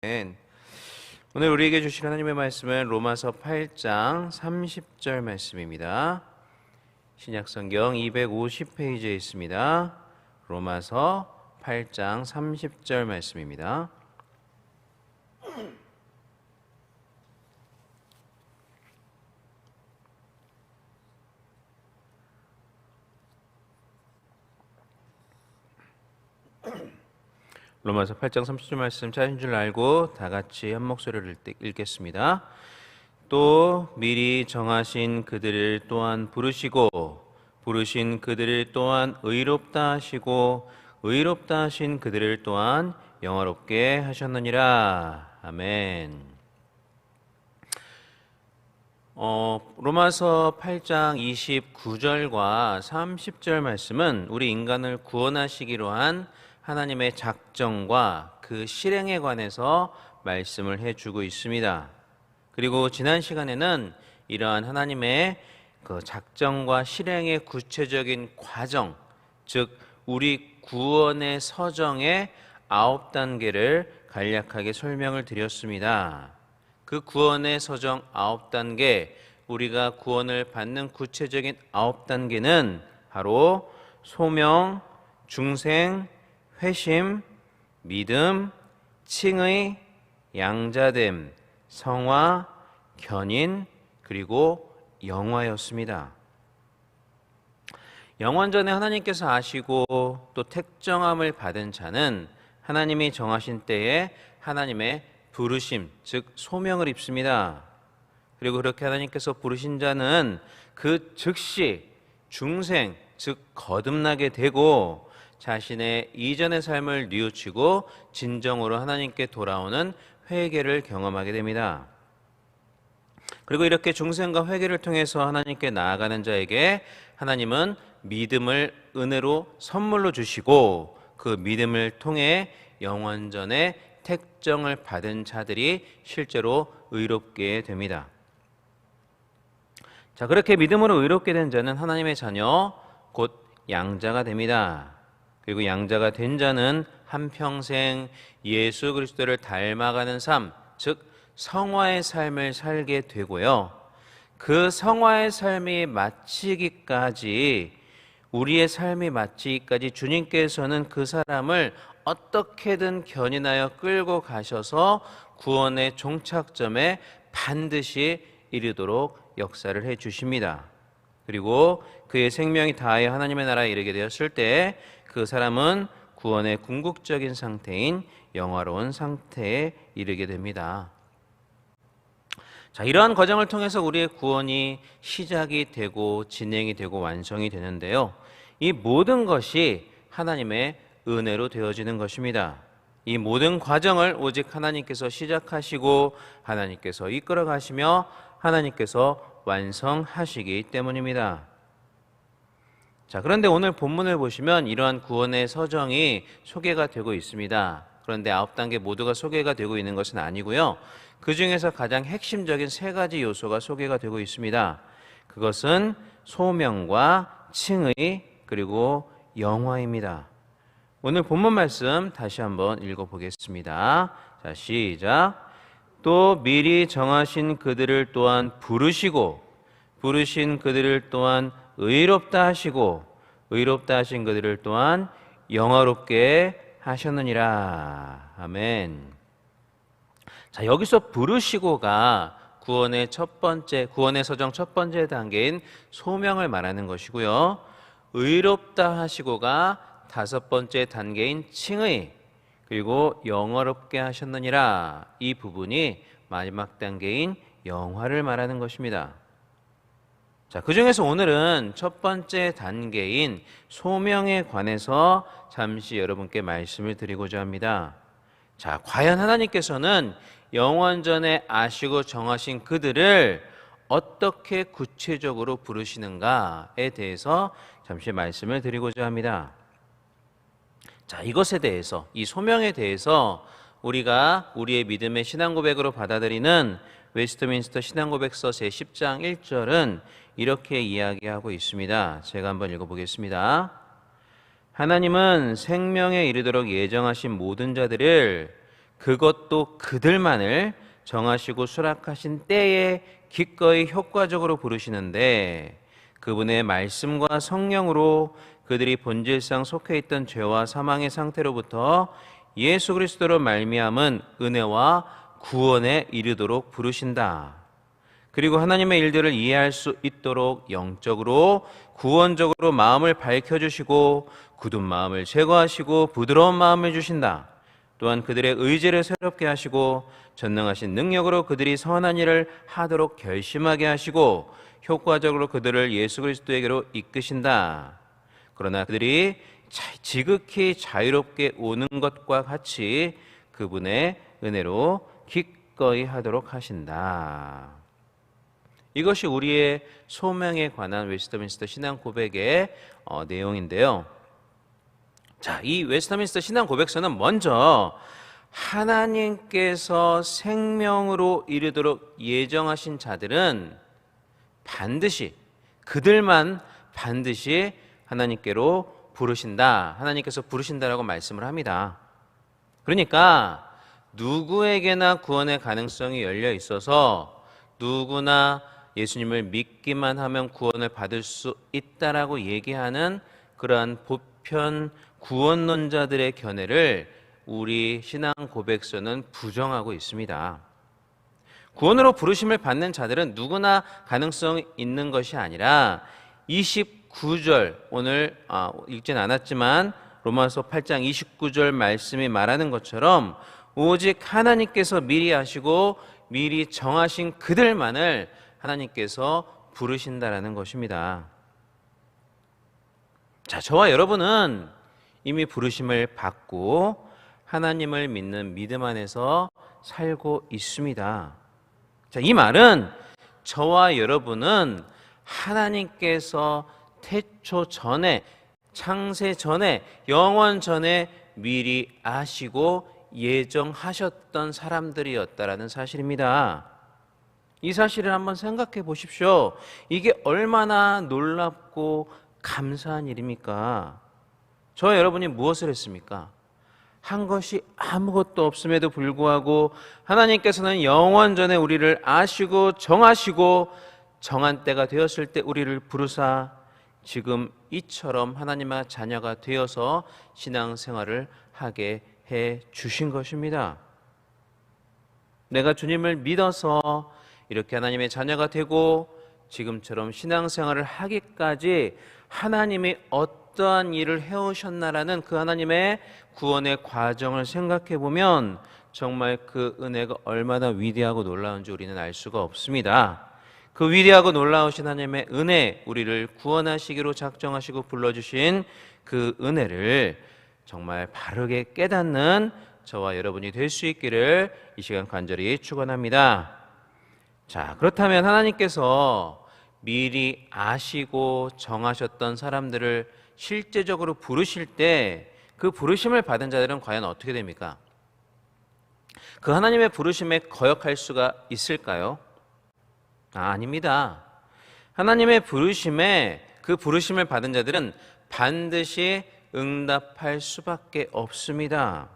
오늘 우리에게 주신 하나님의 말씀은 로마서 8장 30절 말씀입니다. 신약성경 250페이지에 있습니다. 로마서 8장 30절 말씀입니다. 로마서 8장 30절 말씀 찾은 줄 알고 다 같이 한 목소리를 읽겠습니다. 또 미리 정하신 그들을 또한 부르시고 부르신 그들을 또한 의롭다 하시고 의롭다 하신 그들을 또한 영화롭게 하셨느니라. 아멘. 로마서 8장 29절과 30절 말씀은 우리 인간을 구원하시기로 한 하나님의 작정과 그 실행에 관해서 말씀을 해주고 있습니다. 그리고 지난 시간에는 이러한 하나님의 그 작정과 실행의 구체적인 과정, 즉 우리 구원의 서정의 9단계를 간략하게 설명을 드렸습니다. 그 구원의 서정 9단계, 우리가 구원을 받는 구체적인 9단계는 바로 소명, 중생, 회심, 믿음, 칭의, 양자됨, 성화, 견인, 그리고 영화였습니다. 영원 전에 하나님께서 아시고 또 택정함을 받은 자는 하나님이 정하신 때에 하나님의 부르심, 즉 소명을 입습니다. 그리고 그렇게 하나님께서 부르신 자는 그 즉시 중생, 즉 거듭나게 되고 자신의 이전의 삶을 뉘우치고 진정으로 하나님께 돌아오는 회개를 경험하게 됩니다. 그리고 이렇게 중생과 회개를 통해서 하나님께 나아가는 자에게 하나님은 믿음을 은혜로 선물로 주시고 그 믿음을 통해 영원전에 택정을 받은 자들이 실제로 의롭게 됩니다. 자, 그렇게 믿음으로 의롭게 된 자는 하나님의 자녀, 곧 양자가 됩니다. 그리고 양자가 된 자는 한평생 예수 그리스도를 닮아가는 삶, 즉 성화의 삶을 살게 되고요. 그 성화의 삶이 마치기까지, 우리의 삶이 마치기까지 주님께서는 그 사람을 어떻게든 견인하여 끌고 가셔서 구원의 종착점에 반드시 이르도록 역사를 해 주십니다. 그리고 그의 생명이 다하여 하나님의 나라에 이르게 되었을 때 그 사람은 구원의 궁극적인 상태인 영화로운 상태에 이르게 됩니다. 자, 이러한 과정을 통해서 우리의 구원이 시작이 되고 진행이 되고 완성이 되는데요. 이 모든 것이 하나님의 은혜로 되어지는 것입니다. 이 모든 과정을 오직 하나님께서 시작하시고 하나님께서 이끌어 가시며 하나님께서 완성하시기 때문입니다. 자, 그런데 오늘 본문을 보시면 이러한 구원의 서정이 소개가 되고 있습니다. 그런데 9단계 모두가 소개가 되고 있는 것은 아니고요. 그 중에서 가장 핵심적인 3가지 요소가 소개가 되고 있습니다. 그것은 소명과 칭의, 그리고 영화입니다. 오늘 본문 말씀 다시 한번 읽어보겠습니다. 자, 시작. 또 미리 정하신 그들을 또한 부르시고 부르신 그들을 또한 의롭다 하시고 의롭다 하신 그들을 또한 영화롭게 하셨느니라. 아멘. 자, 여기서 부르시고가 구원의 서정 첫 번째 단계인 소명을 말하는 것이고요. 의롭다 하시고가 5번째 단계인 칭의, 그리고 영화롭게 하셨느니라, 이 부분이 마지막 단계인 영화를 말하는 것입니다. 자, 그 중에서 오늘은 첫 번째 단계인 소명에 관해서 잠시 여러분께 말씀을 드리고자 합니다. 자, 과연 하나님께서는 영원전에 아시고 정하신 그들을 어떻게 구체적으로 부르시는가에 대해서 잠시 말씀을 드리고자 합니다. 자, 이것에 대해서, 이 소명에 대해서 우리가 우리의 믿음의 신앙 고백으로 받아들이는 웨스트민스터 신앙고백서 제10장 1절은 이렇게 이야기하고 있습니다. 제가 한번 읽어보겠습니다. 하나님은 생명에 이르도록 예정하신 모든 자들을 그것도 그들만을 정하시고 수락하신 때에 기꺼이 효과적으로 부르시는데 그분의 말씀과 성령으로 그들이 본질상 속해 있던 죄와 사망의 상태로부터 예수 그리스도로 말미암은 은혜와 구원에 이르도록 부르신다. 그리고 하나님의 일들을 이해할 수 있도록 영적으로 구원적으로 마음을 밝혀주시고 굳은 마음을 제거하시고 부드러운 마음을 주신다. 또한 그들의 의지를 새롭게 하시고 전능하신 능력으로 그들이 선한 일을 하도록 결심하게 하시고 효과적으로 그들을 예수 그리스도에게로 이끄신다. 그러나 그들이 지극히 자유롭게 오는 것과 같이 그분의 은혜로 기꺼이 하도록 하신다. 이것이 우리의 소명에 관한 웨스트민스터 신앙 고백의 내용인데요. 자, 이 웨스트민스터 신앙 고백서는 먼저 하나님께서 생명으로 이르도록 예정하신 자들은 반드시 그들만 반드시 하나님께로 부르신다. 하나님께서 부르신다라고 말씀을 합니다. 그러니까 누구에게나 구원의 가능성이 열려 있어서 누구나 예수님을 믿기만 하면 구원을 받을 수 있다라고 얘기하는 그러한 보편 구원론자들의 견해를 우리 신앙 고백서는 부정하고 있습니다. 구원으로 부르심을 받는 자들은 누구나 가능성이 있는 것이 아니라 29절 오늘 읽진 않았지만 로마서 8장 29절 말씀이 말하는 것처럼 오직 하나님께서 미리 아시고 미리 정하신 그들만을 하나님께서 부르신다라는 것입니다. 자, 저와 여러분은 이미 부르심을 받고 하나님을 믿는 믿음 안에서 살고 있습니다. 자, 이 말은 저와 여러분은 하나님께서 태초 전에, 창세 전에, 영원 전에 미리 아시고 예정하셨던 사람들이었다라는 사실입니다. 이 사실을 한번 생각해 보십시오. 이게 얼마나 놀랍고 감사한 일입니까? 저와 여러분이 무엇을 했습니까? 한 것이 아무것도 없음에도 불구하고 하나님께서는 영원 전에 우리를 아시고 정하시고 정한 때가 되었을 때 우리를 부르사 지금 이처럼 하나님의 자녀가 되어서 신앙생활을 하게 해 주신 것입니다. 내가 주님을 믿어서 이렇게 하나님의 자녀가 되고 지금처럼 신앙생활을 하기까지 하나님이 어떠한 일을 해오셨나라는 그 하나님의 구원의 과정을 생각해 보면 정말 그 은혜가 얼마나 위대하고 놀라운지 우리는 알 수가 없습니다. 그 위대하고 놀라우신 하나님의 은혜, 우리를 구원하시기로 작정하시고 불러주신 그 은혜를 정말 바르게 깨닫는 저와 여러분이 될 수 있기를 이 시간 간절히 축원합니다. 자, 그렇다면 하나님께서 미리 아시고 정하셨던 사람들을 실제적으로 부르실 때 그 부르심을 받은 자들은 과연 어떻게 됩니까? 그 하나님의 부르심에 거역할 수가 있을까요? 아닙니다. 하나님의 부르심에 그 부르심을 받은 자들은 반드시 응답할 수밖에 없습니다.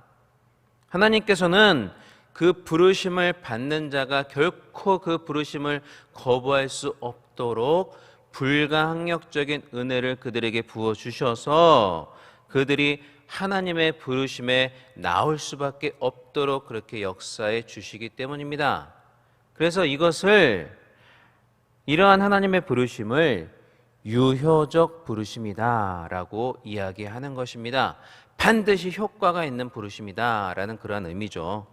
하나님께서는 그 부르심을 받는 자가 결코 그 부르심을 거부할 수 없도록 불가항력적인 은혜를 그들에게 부어주셔서 그들이 하나님의 부르심에 나올 수밖에 없도록 그렇게 역사해 주시기 때문입니다. 그래서 이러한 하나님의 부르심을 유효적 부르심이다 라고 이야기하는 것입니다. 반드시 효과가 있는 부르심이다 라는 그러한 의미죠.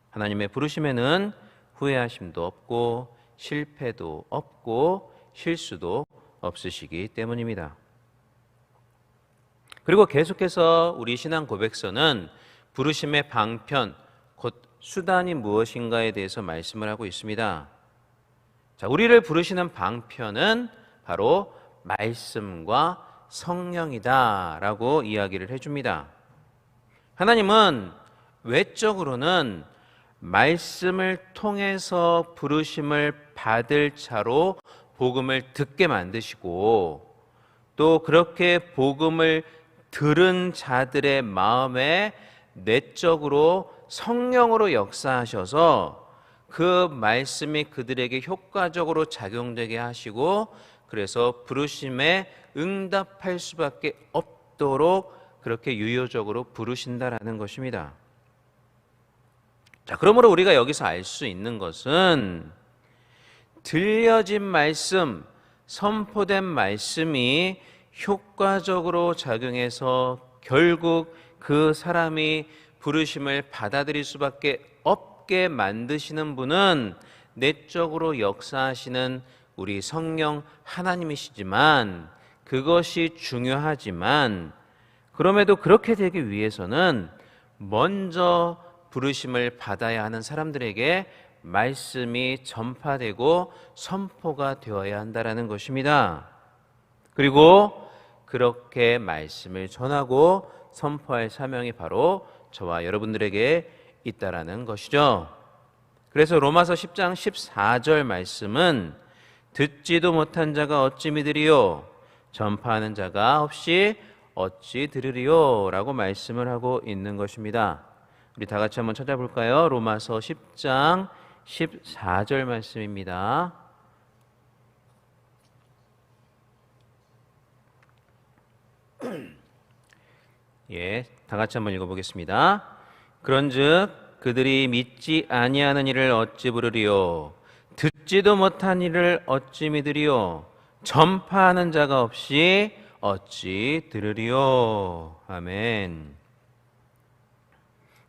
하나님의 부르심에는 후회하심도 없고 실패도 없고 실수도 없으시기 때문입니다. 그리고 계속해서 우리 신앙 고백서는 부르심의 방편, 곧 수단이 무엇인가에 대해서 말씀을 하고 있습니다. 자, 우리를 부르시는 방편은 바로 말씀과 성령이다 라고 이야기를 해줍니다. 하나님은 외적으로는 말씀을 통해서 부르심을 받을 자로 복음을 듣게 만드시고 또 그렇게 복음을 들은 자들의 마음에 내적으로 성령으로 역사하셔서 그 말씀이 그들에게 효과적으로 작용되게 하시고, 그래서 부르심에 응답할 수밖에 없도록 그렇게 유효적으로 부르신다라는 것입니다. 자, 그러므로 우리가 여기서 알 수 있는 것은 들려진 말씀, 선포된 말씀이 효과적으로 작용해서 결국 그 사람이 부르심을 받아들일 수밖에 없게 만드시는 분은 내적으로 역사하시는 우리 성령 하나님이시지만, 그것이 중요하지만 그럼에도 그렇게 되기 위해서는 먼저 부르심을 받아야 하는 사람들에게 말씀이 전파되고 선포가 되어야 한다라는 것입니다. 그리고 그렇게 말씀을 전하고 선포할 사명이 바로 저와 여러분들에게 있다라는 것이죠. 그래서 로마서 10장 14절 말씀은 듣지도 못한 자가 어찌 믿으리요, 전파하는 자가 없이 어찌 들으리요 라고 말씀을 하고 있는 것입니다. 우리 다 같이 한번 찾아볼까요? 로마서 10장 14절 말씀입니다. 예, 다 같이 한번 읽어보겠습니다. 그런즉 그들이 믿지 아니하는 이를 어찌 부르리요, 듣지도 못한 이를 어찌 믿으리요, 전파하는 자가 없이 어찌 들으리요. 아멘.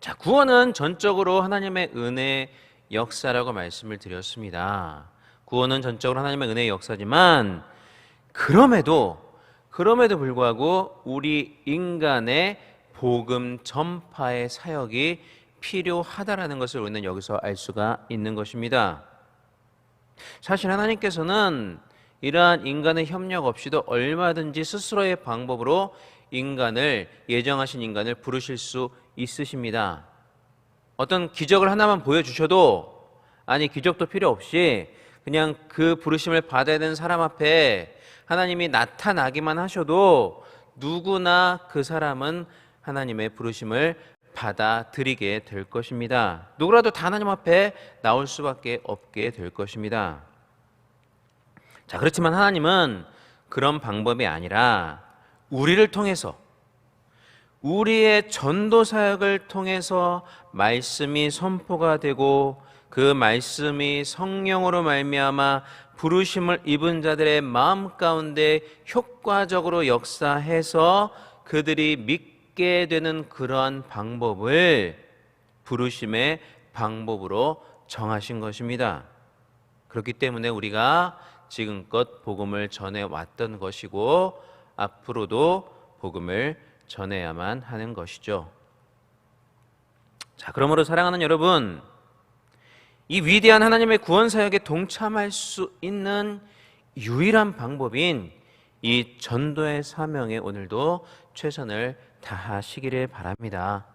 자, 구원은 전적으로 하나님의 은혜 역사라고 말씀을 드렸습니다. 구원은 전적으로 하나님의 은혜의 역사지만 그럼에도 불구하고 우리 인간의 복음 전파의 사역이 필요하다라는 것을 우리는 여기서 알 수가 있는 것입니다. 사실 하나님께서는 이러한 인간의 협력 없이도 얼마든지 스스로의 방법으로 예정하신 인간을 부르실 수 있으십니다. 어떤 기적을 하나만 보여주셔도, 아니 기적도 필요 없이 그냥 그 부르심을 받아야 되는 사람 앞에 하나님이 나타나기만 하셔도 누구나 그 사람은 하나님의 부르심을 받아들이게 될 것입니다. 누구라도 다 하나님 앞에 나올 수밖에 없게 될 것입니다. 자, 그렇지만 하나님은 그런 방법이 아니라 우리를 통해서, 우리의 전도 사역을 통해서 말씀이 선포가 되고 그 말씀이 성령으로 말미암아 부르심을 입은 자들의 마음 가운데 효과적으로 역사해서 그들이 믿게 되는 그러한 방법을 부르심의 방법으로 정하신 것입니다. 그렇기 때문에 우리가 지금껏 복음을 전해왔던 것이고 앞으로도 복음을 전해야만 하는 것이죠. 자, 그러므로 사랑하는 여러분, 이 위대한 하나님의 구원 사역에 동참할 수 있는 유일한 방법인 이 전도의 사명에 오늘도 최선을 다하시기를 바랍니다.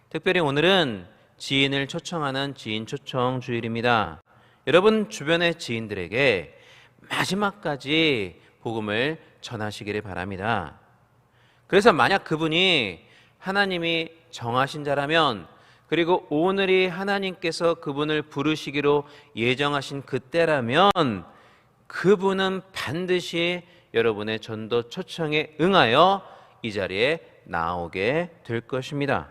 특별히 오늘은 지인을 초청하는 지인 초청 주일입니다. 여러분 주변의 지인들에게 마지막까지 복음을 전하시기를 바랍니다. 그래서 만약 그분이 하나님이 정하신 자라면, 그리고 오늘이 하나님께서 그분을 부르시기로 예정하신 그때라면 그분은 반드시 여러분의 전도 초청에 응하여 이 자리에 나오게 될 것입니다.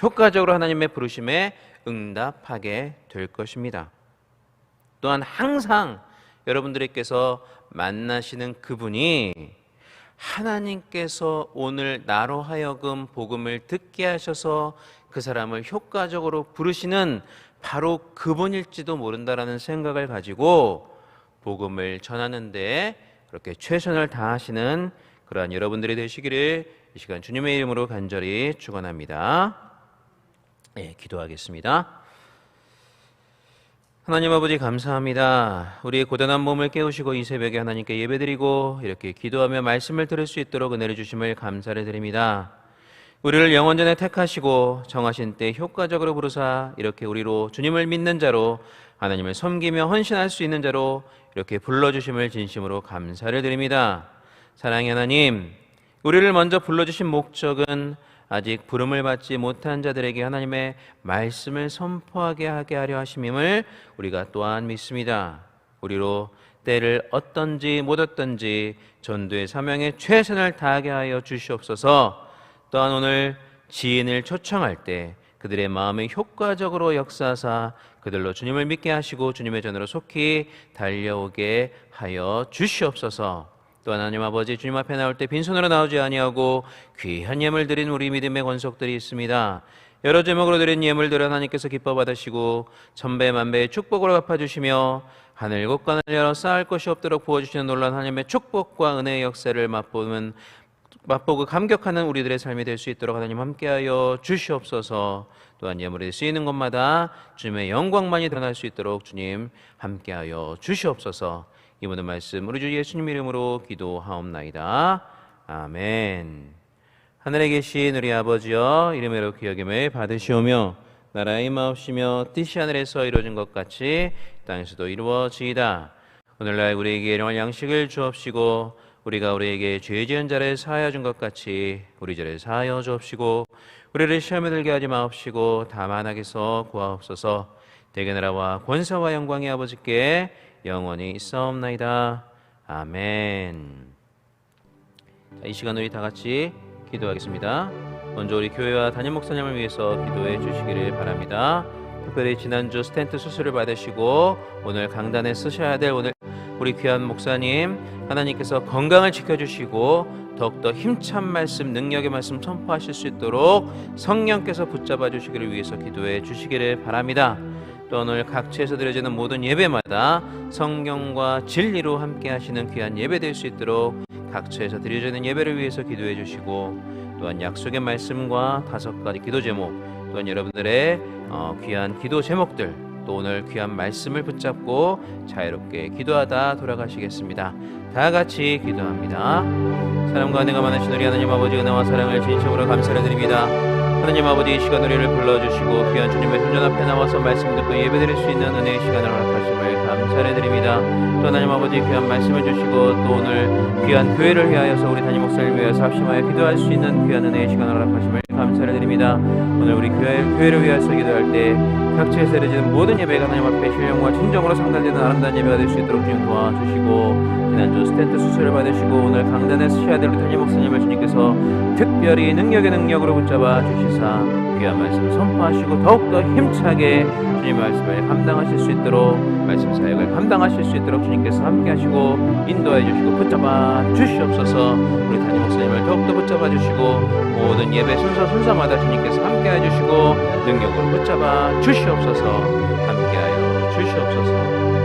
효과적으로 하나님의 부르심에 응답하게 될 것입니다. 또한 항상 여러분들께서 만나시는 그분이 하나님께서 오늘 나로 하여금 복음을 듣게 하셔서 그 사람을 효과적으로 부르시는 바로 그분일지도 모른다라는 생각을 가지고 복음을 전하는 데 그렇게 최선을 다하시는 그러한 여러분들이 되시기를 이 시간 주님의 이름으로 간절히 축원합니다. 예, 기도하겠습니다. 하나님 아버지 감사합니다. 우리의 고단한 몸을 깨우시고 이 새벽에 하나님께 예배드리고 이렇게 기도하며 말씀을 들을 수 있도록 은혜를 주심을 감사를 드립니다. 우리를 영원전에 택하시고 정하신 때 효과적으로 부르사 이렇게 우리로 주님을 믿는 자로, 하나님을 섬기며 헌신할 수 있는 자로 이렇게 불러주심을 진심으로 감사를 드립니다. 사랑의 하나님, 우리를 먼저 불러주신 목적은 아직 부름을 받지 못한 자들에게 하나님의 말씀을 선포하게 하게 하려 하심임을 우리가 또한 믿습니다. 우리로 때를 얻든지 못 얻든지 전도의 사명에 최선을 다하게 하여 주시옵소서. 또한 오늘 지인을 초청할 때 그들의 마음에 효과적으로 역사하사 그들로 주님을 믿게 하시고 주님의 전으로 속히 달려오게 하여 주시옵소서. 또 하나님 아버지, 주님 앞에 나올 때 빈손으로 나오지 아니하고 귀한 예물 드린 우리 믿음의 권속들이 있습니다. 여러 제목으로 드린 예물들을 하나님께서 기뻐 받으시고 천배 만배의 축복으로 갚아주시며 하늘 곳간을 열어 쌓을 것이 없도록 부어주시는 놀라운 하나님의 축복과 은혜의 역사를 맛보고 감격하는 우리들의 삶이 될 수 있도록 하나님 함께하여 주시옵소서. 또한 예물이 쓰이는 곳마다 주님의 영광만이 드러날 수 있도록 주님 함께하여 주시옵소서. 이 모든 말씀 우리 주 예수님 이름으로 기도하옵나이다. 아멘. 하늘에 계신 우리 아버지여, 이름으로 기여김을 받으시오며 나라의 임하옵시며 뜻이 하늘에서 이루어진 것 같이 땅에서도 이루어지이다. 오늘날 우리에게 일용할 양식을 주옵시고 우리가 우리에게 죄 지은 자를 사하여 준 것 같이 우리 죄를 사하여 주옵시고 우리를 시험에 들게 하지 마옵시고 다만 악에서 구하옵소서. 대개 나라와 권세와 영광이 아버지께 영원히 있사옵나이다. 아멘. 자, 이 시간 우리 다 같이 기도하겠습니다. 먼저 우리 교회와 담임 목사님을 위해서 기도해 주시기를 바랍니다. 특별히 지난주 스텐트 수술을 받으시고 오늘 강단에 쓰셔야 될 오늘 우리 귀한 목사님, 하나님께서 건강을 지켜주시고 더욱더 힘찬 말씀, 능력의 말씀 선포하실 수 있도록 성령께서 붙잡아 주시기를 위해서 기도해 주시기를 바랍니다. 또 오늘 각처에서 드려지는 모든 예배마다 성경과 진리로 함께 하시는 귀한 예배 될 수 있도록 각처에서 드려지는 예배를 위해서 기도해 주시고, 또한 약속의 말씀과 5가지 기도 제목, 또한 여러분들의 귀한 기도 제목들, 또 오늘 귀한 말씀을 붙잡고 자유롭게 기도하다 돌아가시겠습니다. 다 같이 기도합니다. 사랑과 은혜가 많으신 우리 하나님 아버지, 은혜와 사랑을 진심으로 감사를 드립니다. 하나님 아버지, 이 시간 우리를 불러주시고 귀한 주님의 손전 앞에 나와서 말씀 듣고 예배드릴 수 있는 은혜의 시간을 허락하심을 감사를 드립니다. 또 하나님 아버지, 귀한 말씀을 주시고 또 오늘 귀한 교회를 위하여서 우리 담임 목사를 위하여서 합심하여 기도할 수 있는 귀한 은혜의 시간을 허락하심을 감사를 드립니다. 오늘 우리 교회를 위하여서 기도할 때 각처에서 드려지는 모든 예배가 하나님 앞에 신령과 진정으로 상달되는 아름다운 예배가 될 수 있도록 주님 도와주시고, 지난주 스텐트 수술을 받으시고 오늘 강단에 쓰셔야 될 우리 담임 목사님을 주님께서 특별히 능력으로 붙잡아 주시사 귀한 말씀 선포하시고 더욱더 힘차게 주님의 말씀을 감당하실 수 있도록, 말씀 사역을 감당하실 수 있도록 주님께서 함께 하시고 인도해 주시고 붙잡아 주시옵소서. 우리 담임 목사님을 더욱더 붙잡아 주시고 모든 예배 순서마다 주님께서 함께 해주시고 능력으로 붙잡아 주시옵소서. 함께하여 주시옵소서.